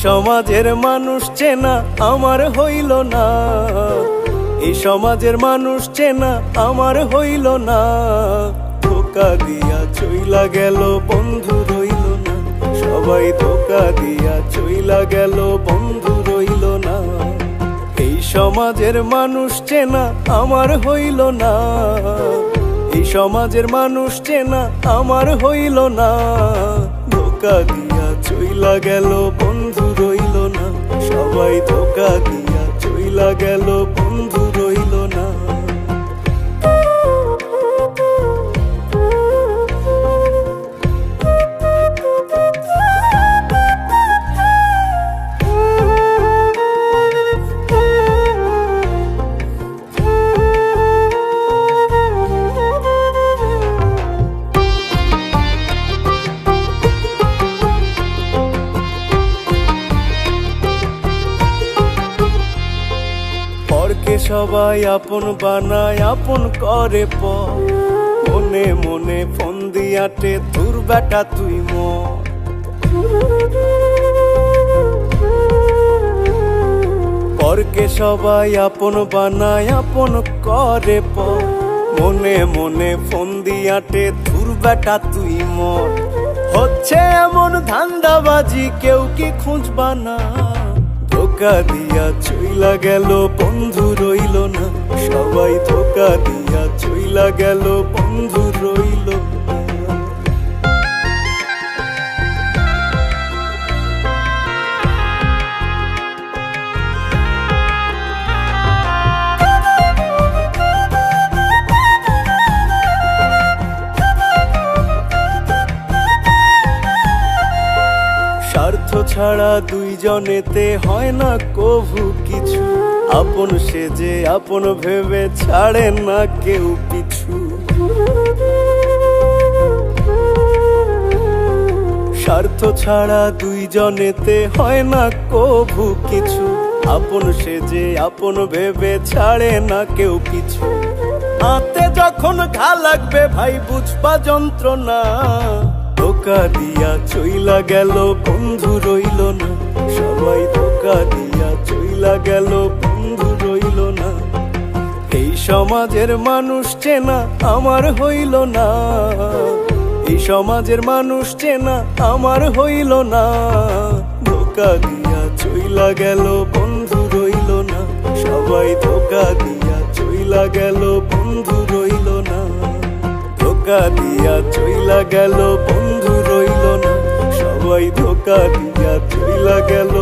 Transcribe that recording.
সমাজের মানুষ চেনা আমার হইল না, এই সমাজের মানুষ চেনা আমার হইল না। ধোকা দিয়া চইলা গেল বন্ধু রইল না, সবাই ধোকা দিয়া চইলা গেল বন্ধু রইল না। এই সমাজের মানুষ চেনা আমার হইল না, এই সমাজের মানুষ চেনা আমার হইল না। ধোকা দিয়া চইলা গেল বন্ধু রইল না, সবাই ধোকা দিয়া চইলা গেল বন্ধু রইল না। পরকে সবাই আপন বানায় আপন করে পর, মনে মনে ফোন দিয়াটে তোর বেটা তুই মর। পরকে সবাই আপন বানায় আপন করে পর, মনে মনে ফোন দিয়াটে তোর বেটা তুই মর। হচ্ছে এমন ধান্দাবাজি কেউ কি খুঁজবা না, ধোকা দিয়া চইলা গেল বন্ধু রইল না, সবাই ধোকা দিয়া চইলা গেল বন্ধু রইল না। স্বার্থ ছাড়া দুইজনেতে হয় না কভু কিছু, আপন সেজে আপন ভেবে ছাড়ে না কেউ পিছু। স্বার্থ ছাড়া দুইজনেতে হয় না কভু কিছু, আপন সেজে আপন ভেবে ছাড়ে না কেউ পিছু। হাতে যখন ঘা লাগবে ভাই বুঝবা যন্ত্রণা, ধোকা দিয়া চইলা গেল বন্ধু রইল না, সবাই ধোকা দিয়া চইলা গেল বন্ধু রইল না। এই সমাজের মানুষ চেনা আমার হইল না, এই সমাজের মানুষ চেনা আমার হইল না। ধোকা দিয়া চইলা গেল বন্ধু রইল না, সবাই ধোকা দিয়া চইলা গেল বন্ধু রইল না। ধোকা দিয়া চইলা গেল বন্ধু রইল না, সবাই ধোকা দিয়া চইলা গেল।